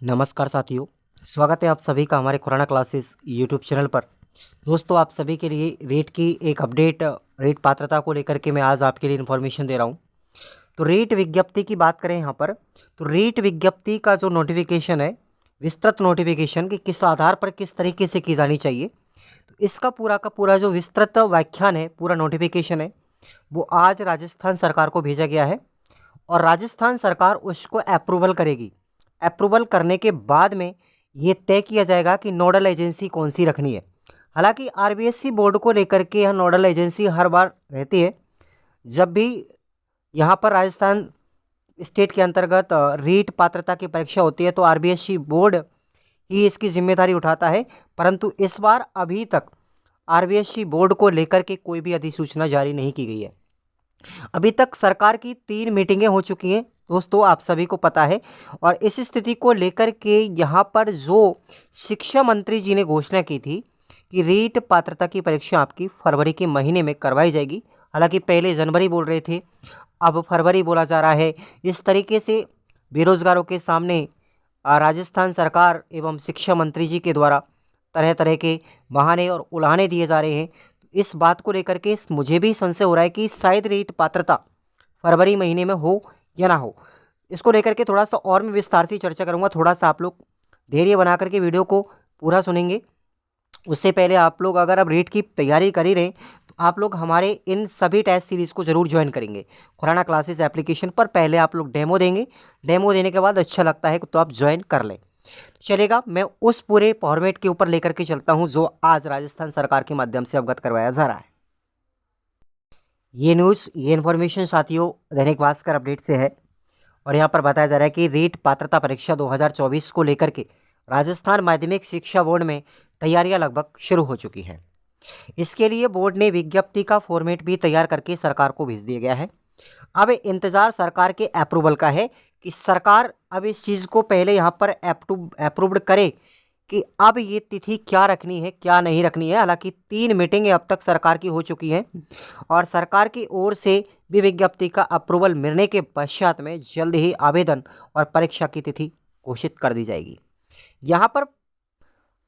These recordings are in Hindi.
नमस्कार साथियों, स्वागत है आप सभी का हमारे खुराना क्लासेस यूट्यूब चैनल पर। दोस्तों, आप सभी के लिए रेट की एक अपडेट, रेट पात्रता को लेकर के मैं आज आपके लिए इन्फॉर्मेशन दे रहा हूं। तो रेट विज्ञप्ति की बात करें यहाँ पर, तो रेट विज्ञप्ति का जो नोटिफिकेशन है, विस्तृत नोटिफिकेशन कि किस आधार पर किस तरीके से की जानी चाहिए, तो इसका पूरा का पूरा जो विस्तृत व्याख्यान है, पूरा नोटिफिकेशन है, वो आज राजस्थान सरकार को भेजा गया है और राजस्थान सरकार उसको अप्रूवल करेगी। अप्रूवल करने के बाद में ये तय किया जाएगा कि नोडल एजेंसी कौन सी रखनी है। हालांकि आरबीएससी बोर्ड को लेकर के यह नोडल एजेंसी हर बार रहती है। जब भी यहाँ पर राजस्थान स्टेट के अंतर्गत रीट पात्रता की परीक्षा होती है तो आरबीएससी बोर्ड ही इसकी जिम्मेदारी उठाता है, परंतु इस बार अभी तक आरबीएससी बोर्ड को लेकर के कोई भी अधिसूचना जारी नहीं की गई है। अभी तक सरकार की 3 मीटिंगें हो चुकी हैं दोस्तों, आप सभी को पता है। और इस स्थिति को लेकर के यहाँ पर जो शिक्षा मंत्री जी ने घोषणा की थी कि रीट पात्रता की परीक्षा आपकी फरवरी के महीने में करवाई जाएगी। हालांकि पहले जनवरी बोल रहे थे, अब फरवरी बोला जा रहा है। इस तरीके से बेरोजगारों के सामने राजस्थान सरकार एवं शिक्षा मंत्री जी के द्वारा तरह तरह के बहाने और उलाहने दिए जा रहे हैं। इस बात को लेकर के मुझे भी संशय हो रहा है कि शायद रीट पात्रता फरवरी महीने में हो या ना हो। इसको लेकर के थोड़ा सा और मैं विस्तार से चर्चा करूंगा। थोड़ा सा आप लोग धैर्य बना करके वीडियो को पूरा सुनेंगे। उससे पहले आप लोग अगर अब रीट की तैयारी कर ही रहे तो आप लोग हमारे इन सभी टेस्ट सीरीज़ को जरूर ज्वाइन करेंगे खुराना क्लासेस एप्लीकेशन पर। पहले आप लोग डेमो देंगे, डेमो देने के बाद अच्छा लगता है तो आप ज्वाइन कर लें, चलेगा। मैं उस पूरे फॉर्मेट के ऊपर लेकर के चलता हूं जो आज राजस्थान सरकार के माध्यम से अवगत करवाया जा रहा है। ये न्यूज़, ये इन्फॉर्मेशन साथियों दैनिक भास्कर अपडेट से है और यहाँ पर बताया जा रहा है कि रीट पात्रता परीक्षा 2024 को लेकर के राजस्थान माध्यमिक शिक्षा बोर्ड में तैयारियां लगभग शुरू हो चुकी हैं। इसके लिए बोर्ड ने विज्ञप्ति का फॉर्मेट भी तैयार करके सरकार को भेज दिया गया है। अब इंतजार सरकार के अप्रूवल का है कि सरकार अब इस चीज़ को पहले यहाँ पर अप्रूव्ड करे कि अब ये तिथि क्या रखनी है क्या नहीं रखनी है। हालांकि 3 मीटिंगें अब तक सरकार की हो चुकी हैं और सरकार की ओर से भी विज्ञप्ति का अप्रूवल मिलने के पश्चात में जल्द ही आवेदन और परीक्षा की तिथि घोषित कर दी जाएगी। यहाँ पर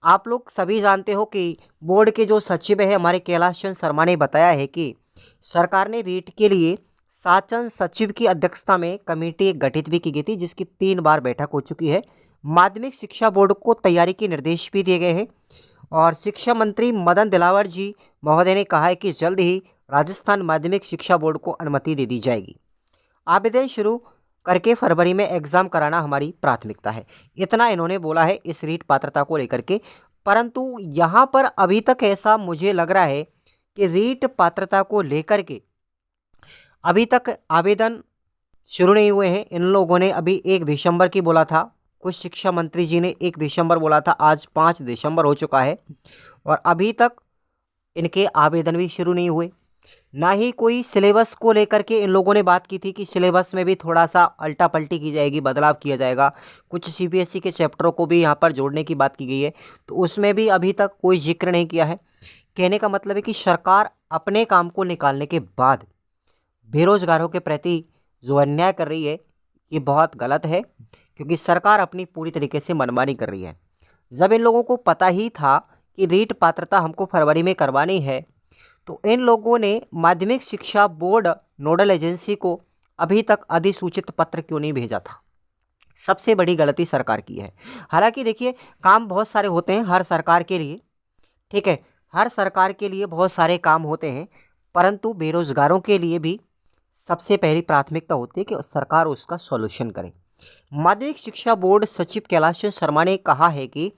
आप लोग सभी जानते हो कि बोर्ड के जो सचिव है हमारे कैलाश चंद शर्मा ने बताया है कि सरकार ने रीट के लिए शासन सचिव की अध्यक्षता में कमेटी गठित भी की गई थी, जिसकी 3 बार बैठक हो चुकी है। माध्यमिक शिक्षा बोर्ड को तैयारी के निर्देश भी दिए गए हैं और शिक्षा मंत्री मदन दिलावर जी महोदय ने कहा है कि जल्द ही राजस्थान माध्यमिक शिक्षा बोर्ड को अनुमति दे दी जाएगी। आवेदन शुरू करके फरवरी में एग्ज़ाम कराना हमारी प्राथमिकता है, इतना इन्होंने बोला है इस रीट पात्रता को लेकर के। परंतु यहाँ पर अभी तक ऐसा मुझे लग रहा है कि रीट पात्रता को लेकर के अभी तक आवेदन शुरू नहीं हुए हैं। इन लोगों ने अभी 1 दिसंबर की बोला था, कुछ शिक्षा मंत्री जी ने 1 दिसंबर बोला था, आज 5 दिसंबर हो चुका है और अभी तक इनके आवेदन भी शुरू नहीं हुए। ना ही कोई सिलेबस को लेकर के इन लोगों ने बात की थी कि सिलेबस में भी थोड़ा सा अल्टा पल्टी की जाएगी, बदलाव किया जाएगा। कुछ सीबीएसई के चैप्टरों को भी यहाँ पर जोड़ने की बात की गई है, तो उसमें भी अभी तक कोई जिक्र नहीं किया है। कहने का मतलब है कि सरकार अपने काम को निकालने के बाद बेरोजगारों के प्रति जो अन्याय कर रही है ये बहुत गलत है, क्योंकि सरकार अपनी पूरी तरीके से मनमानी कर रही है। जब इन लोगों को पता ही था कि रीट पात्रता हमको फरवरी में करवानी है, तो इन लोगों ने माध्यमिक शिक्षा बोर्ड नोडल एजेंसी को अभी तक अधिसूचित पत्र क्यों नहीं भेजा था। सबसे बड़ी गलती सरकार की है। हालांकि देखिए, काम बहुत सारे होते हैं हर सरकार के लिए, ठीक है, हर सरकार के लिए बहुत सारे काम होते हैं, परंतु बेरोजगारों के लिए भी सबसे पहली प्राथमिकता होती है कि सरकार उसका सॉल्यूशन करे। माध्यमिक शिक्षा बोर्ड सचिव कैलाश चंद शर्मा ने कहा है कि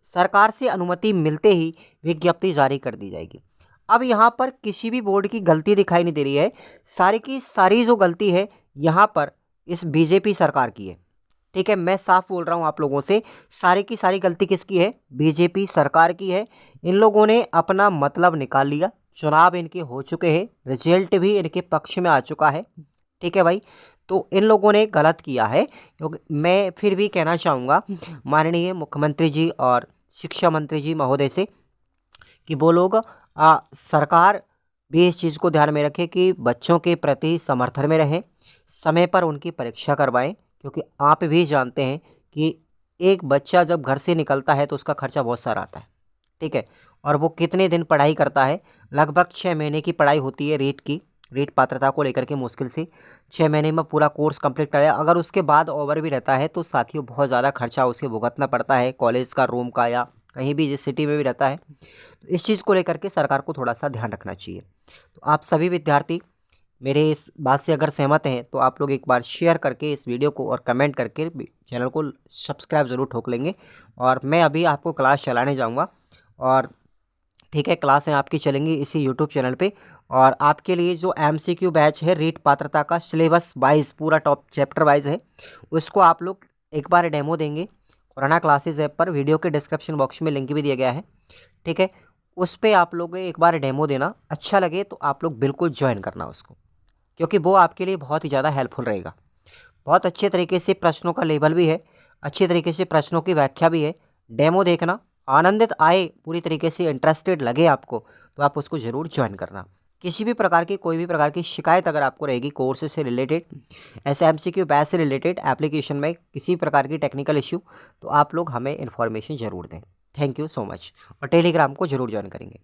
सरकार से अनुमति मिलते ही विज्ञप्ति जारी कर दी जाएगी। अब यहाँ पर किसी भी बोर्ड की गलती दिखाई नहीं दे रही है, सारी की सारी जो गलती है यहाँ पर इस बीजेपी सरकार की है। ठीक है, मैं साफ बोल रहा हूँ आप लोगों से, सारी की सारी गलती किसकी है? बीजेपी सरकार की है। इन लोगों ने अपना मतलब निकाल लिया, चुनाव इनके हो चुके हैं, रिजल्ट भी इनके पक्ष में आ चुका है। ठीक है भाई, तो इन लोगों ने गलत किया है। क्योंकि मैं फिर भी कहना चाहूँगा माननीय मुख्यमंत्री जी और शिक्षा मंत्री जी महोदय से कि वो लोग सरकार भी इस चीज़ को ध्यान में रखे कि बच्चों के प्रति समर्थन में रहें, समय पर उनकी परीक्षा करवाएं। क्योंकि आप भी जानते हैं कि एक बच्चा जब घर से निकलता है तो उसका खर्चा बहुत सारा आता है, ठीक है। और वो कितने दिन पढ़ाई करता है, लगभग 6 महीने की पढ़ाई होती है रीट की, रीट पात्रता को लेकर के मुश्किल से 6 महीने में पूरा कोर्स कंप्लीट करें। अगर उसके बाद ओवर भी रहता है तो साथियों बहुत ज़्यादा खर्चा उसे भुगतना पड़ता है, कॉलेज का, रूम का, या कहीं भी जिस सिटी में भी रहता है। तो इस चीज़ को लेकर के सरकार को थोड़ा सा ध्यान रखना चाहिए। तो आप सभी विद्यार्थी मेरे इस बात से अगर सहमत हैं तो आप लोग एक बार शेयर करके इस वीडियो को और कमेंट करके चैनल को सब्सक्राइब ज़रूर ठोक लेंगे। और मैं अभी आपको क्लास चलाने जाऊंगा, और ठीक है, क्लासें आपकी चलेंगी इसी यूट्यूब चैनल पे। और आपके लिए जो एमसीक्यू बैच है रीट पात्रता का, सिलेबस वाइज पूरा टॉप चैप्टर वाइज है, उसको आप लोग एक बार डेमो देंगे। कोरोना क्लासेस ऐप पर वीडियो के डिस्क्रिप्शन बॉक्स में लिंक भी दिया गया है, ठीक है। उस पर आप लोग एक बार डेमो देना, अच्छा लगे तो आप लोग बिल्कुल ज्वाइन करना उसको, क्योंकि वो आपके लिए बहुत ही ज़्यादा हेल्पफुल रहेगा। बहुत अच्छे तरीके से प्रश्नों का लेबल भी है, अच्छे तरीके से प्रश्नों की व्याख्या भी है। डेमो देखना, आनंदित आए, पूरी तरीके से इंटरेस्टेड लगे आपको, तो आप उसको ज़रूर ज्वाइन करना। किसी भी प्रकार की, कोई भी प्रकार की शिकायत अगर आपको रहेगी कोर्स से रिलेटेड, ऐसे एमसीक्यू बैच से रिलेटेड, एप्लीकेशन में किसी प्रकार की टेक्निकल इश्यू, तो आप लोग हमें इन्फॉर्मेशन ज़रूर दें। Thank you so much. और टेलीग्राम को ज़रूर ज्वाइन करेंगे।